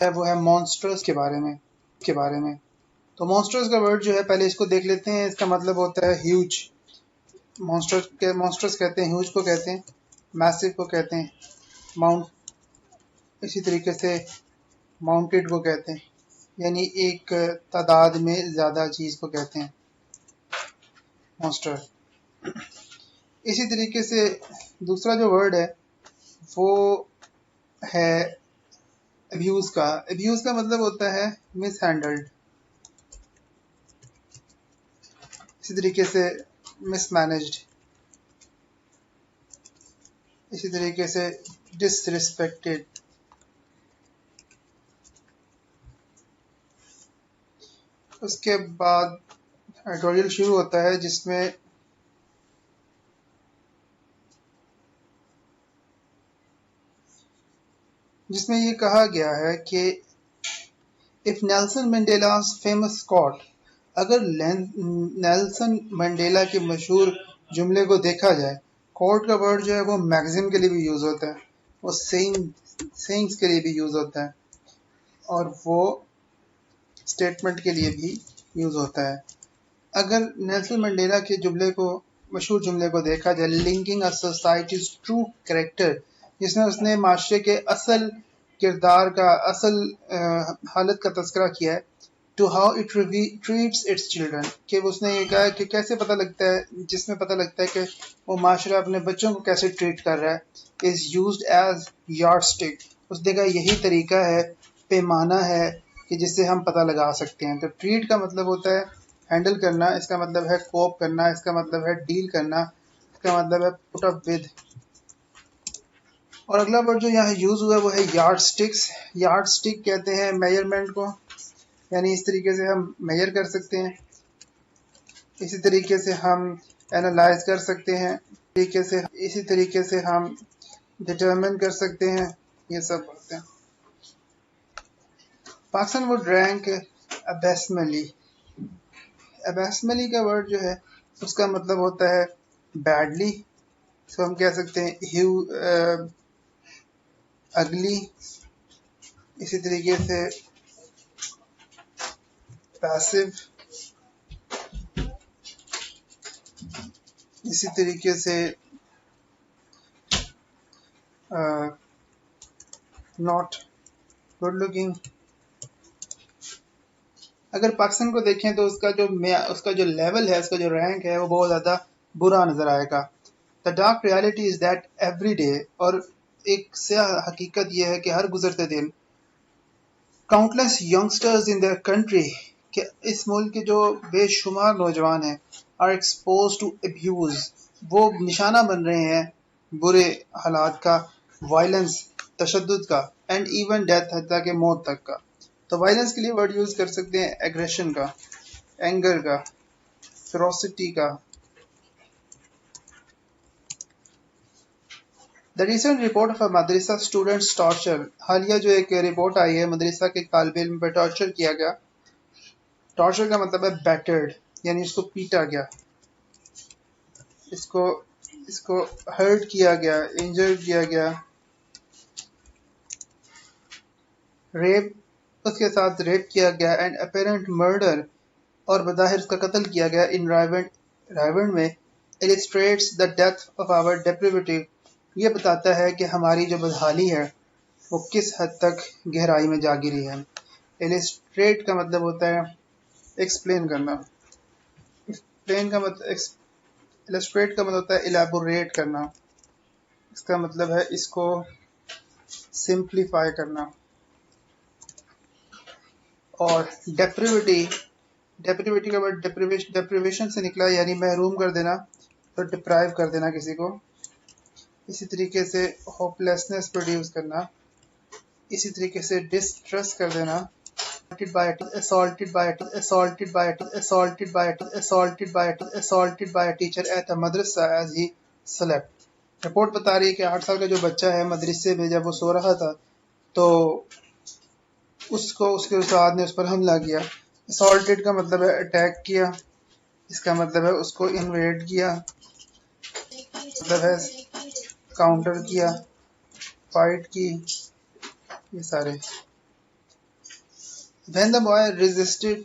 ہے وہ ہے مانسٹرس کے بارے میں. تو مانسٹرس کا ورڈ جو ہے پہلے اس کو دیکھ لیتے ہیں. اس کا مطلب ہوتا ہے ہیوج. مانسٹرس کہتے ہیں ہیوج کو کہتے ہیں, میسو کو کہتے ہیں, ماؤنٹ, اسی طریقے سے ماؤنٹیڈ کو کہتے ہیں, یعنی ایک تعداد میں زیادہ چیز کو کہتے ہیں مانسٹر. اسی طریقے سے دوسرا جو ورڈ ہے وہ ہے ابیوز کا. ابیوز کا مطلب ہوتا ہے مس ہینڈلڈ. اسی طریقے سے مس مینجڈ, اسی طریقے سے ڈس ریسپیکٹڈ. اس کے بعد ایڈیٹوریل شروع ہوتا ہے جس میں یہ کہا گیا ہے کہ if نیلسن منڈیلا's famous quote, اگر نیلسن منڈیلا کے مشہور جملے کو دیکھا جائے, کوٹ کا ورڈ جو ہے وہ میگزم کے لیے بھی یوز ہوتا ہے, وہ سینگس کے لیے بھی یوز ہوتا ہے, اور وہ اسٹیٹمنٹ کے لیے بھی یوز ہوتا ہے. اگر نیلسن منڈیلا کے مشہور جملے کو دیکھا جائے, لنکنگ اے سوسائٹیز ٹرو کریکٹر, جس میں اس نے معاشرے کے اصل کردار کا, اصل حالت کا تذکرہ کیا ہے, to how it treats its children, کہ اس نے یہ کہا کہ کیسے پتہ لگتا ہے, جس میں پتہ لگتا ہے کہ وہ معاشرہ اپنے بچوں کو کیسے ٹریٹ کر رہا ہے, is used as yardstick. اس نے کہا یہی طریقہ ہے, پیمانہ ہے کہ جس سے ہم پتہ لگا سکتے ہیں. تو ٹریٹ کا مطلب ہوتا ہے ہینڈل کرنا, اس کا مطلب ہے کوپ کرنا, اس کا مطلب ہے ڈیل کرنا, اس کا مطلب ہے پٹ اپ ود. اور اگلا ورڈ جو یہاں یوز ہوا ہے وہ ہے یارڈ سٹکس. یارڈ سٹک کہتے ہیں میجرمنٹ کو, یعنی اس طریقے سے ہم میجر کر سکتے ہیں, اسی طریقے سے ہم اینالائز کر سکتے ہیں, اسی طریقے سے ہم ڈٹرمن کر سکتے ہیں. یہ سب باتیں. Pakistan would rank abysmally. Abysmally کا ورڈ جو ہے اس کا مطلب ہوتا ہے بیڈلی, اس کو ہم کہہ سکتے ہیں اگلی, اسی طریقے سے پیسو, اسی طریقے سے ناٹ گڈ لکنگ. اگر پاکستان کو دیکھیں تو اس کا جو لیول ہے, اس کا جو رینک ہے وہ بہت زیادہ برا نظر آئے گا. The dark reality is that every day, اور ایک سیاہ حقیقت یہ ہے کہ ہر گزرتے دن countless youngsters in their country, کہ اس ملک کے جو بے شمار نوجوان ہیں, are exposed to abuse, وہ نشانہ بن رہے ہیں برے حالات کا, وائلنس, تشدد کا, اینڈ ایون ڈیتھ, حتیٰ کہ موت تک کا. تو وائلنس کے لیے ورڈ یوز کر سکتے ہیں ایگریشن کا, اینگر کا, فیروسٹی کا. The recent report of a مدرسہ students torture, حالیہ جو ایک رپورٹ آئی ہے مدرسہ کے طالب علم پہ ٹارچر کیا گیا. ٹارچر کا مطلب ہے بیٹرڈ, یعنی اس کو پیٹا گیا, اس کو ہرٹ کیا گیا, انجر کیا گیا. ریپ, اس کے ساتھ ریپ کیا گیا, اینڈ اپیرنٹ مرڈر, اور بظاہر اس کا قتل کیا گیا ان رائیونڈ میں. illustrates the depth of our depravity, یہ بتاتا ہے کہ ہماری جو بدحالی ہے وہ کس حد تک گہرائی میں جا گری ہے. illustrate کا مطلب ہوتا ہے ایکسپلین کرنا. illustrate کا مطلب ہوتا ہے elaborate کرنا, اس کا مطلب ہے اس کو سمپلیفائی کرنا. اور ڈیپریویٹی کا ورڈ ڈیپریویشن سے نکلا, یعنی محروم کر دینا, تو ڈپرائیو کر دینا کسی کو. اسی طریقے سے ہوپلیسنس پروڈیوس کرنا, اسی طریقے سے ڈسٹرس کر دینا. assaulted by a teacher at a madrasa as he slept. Report بتا رہی ہے کہ 8 سال کا جو بچہ ہے مدرسے میں جب وہ سو رہا تھا تو اس کے استاد نے اس پر حملہ کیا. assaulted کا مطلب ہے اٹیک کیا, اس کا مطلب ہے اس کو انویڈ کیا, مطلب ہے کاؤنٹر کیا, فائٹ کی, یہ سارے. when the boy resisted,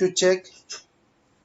to check,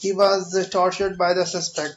He was tortured by the suspect,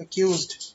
accused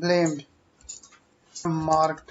blamed, marked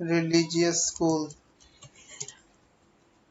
religious school.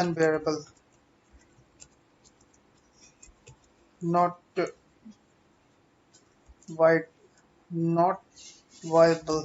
unbearable, not viable.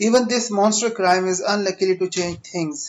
even this monster crime is unlucky to change things.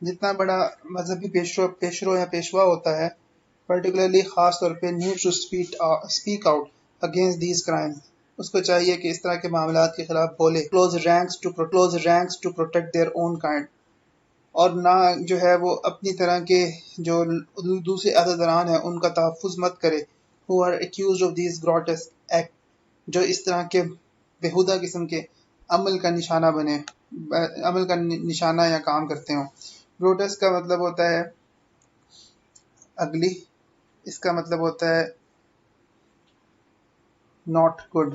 جتنا بڑا مذہبی پیشرو یا پیشوا ہوتا ہے پرٹیکولرلی خاص طور پہ need to speak out against these crime, اس کو چاہیے کہ اس طرح کے معاملات کے خلاف بولے، close ranks to protect their own kind, اور نہ جو ہے وہ اپنی طرح کے جو دوسرے عہدیداران ہیں ان کا تحفظ مت کرے who are accused of these grotesque act، جو اس طرح کے بےہودہ قسم کے عمل کا نشانہ یا کام کرتے ہوں۔ گروٹس کا مطلب ہوتا ہے اگلی، اس کا مطلب ہوتا ہے not good۔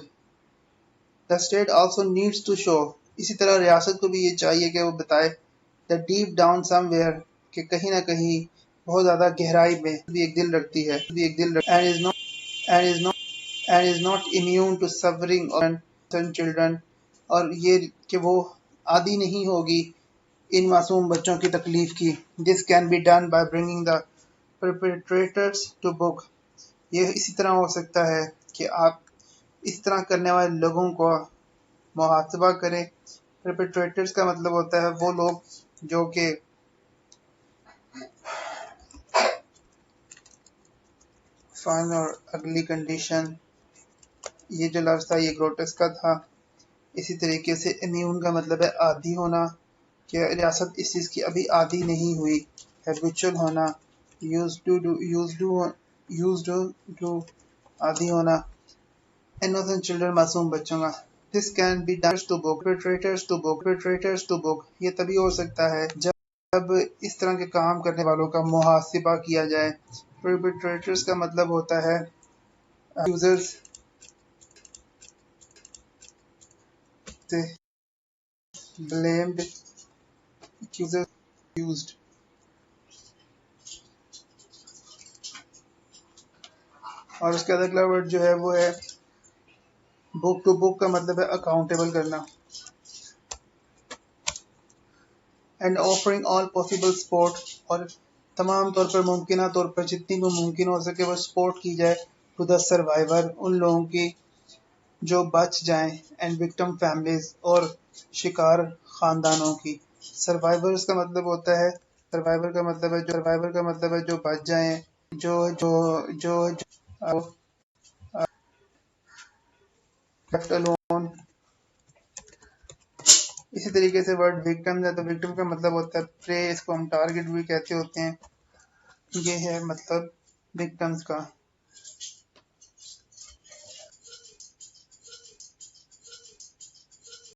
The state also needs to show، اسی طرح ریاست کو بھی یہ چاہیے کہ وہ بتائے that deep down somewhere، کہ کہیں نہ کہیں بہت زیادہ گہرائی میں بھی ایک دل رکھتی ہے and is not immune to suffering of children، اور یہ کہ وہ عادی نہیں ہوگی ان معصوم بچوں کی تکلیف کی۔ This can be done by bringing the perpetrators to book، یہ اسی طرح ہو سکتا ہے کہ آپ اس طرح کرنے والے لوگوں کو محاسبہ کریں۔ perpetrators کا مطلب ہوتا ہے وہ لوگ جو کہ فن اور اگلی کنڈیشن، یہ جو لفظ تھا یہ گروٹس کا تھا۔ اسی طریقے سے امیون کا مطلب ہے عادی ہونا، کہ ریاست اس چیز کی ابھی عادی نہیں ہوئی۔ ہیبیچول ہونا، یوزڈ ٹو عادی ہونا۔ innocent children، معصوم بچوں کا۔ This can be done perpetrators to book، یہ تبھی ہو سکتا ہے جب اس طرح کے کام کرنے والوں کا محاسبہ کیا جائے۔ perpetrators کا مطلب ہوتا ہے accusers، blamed، accusers، accused۔ اور اس کا اگلا ورڈ جو ہے وہ ہے بک ٹو بک کا مطلب ہے اکاؤنٹیبل کرنا۔ And offering all possible support, اور تمام طور پر ممکنہ طور پر جتنی بھی ممکن ہو سکے وہ سپورٹ کی جائے ٹو دا سروائیور، ان لوگوں کی جو بچ جائیں، اینڈ وکٹم فیملیز، اور شکار خاندانوں کی۔ سروائیورز کا مطلب ہوتا ہے سروائیور کا مطلب ہے جو بچ جائیں، جو left alone۔ اسی طریقے سے ورڈ وکٹم ہے تو وکٹم کا مطلب ہوتا ہے پرے، اس کو ہم ٹارگٹ بھی کہتے ہوتے ہیں۔ یہ ہے مطلب وکٹمز کا۔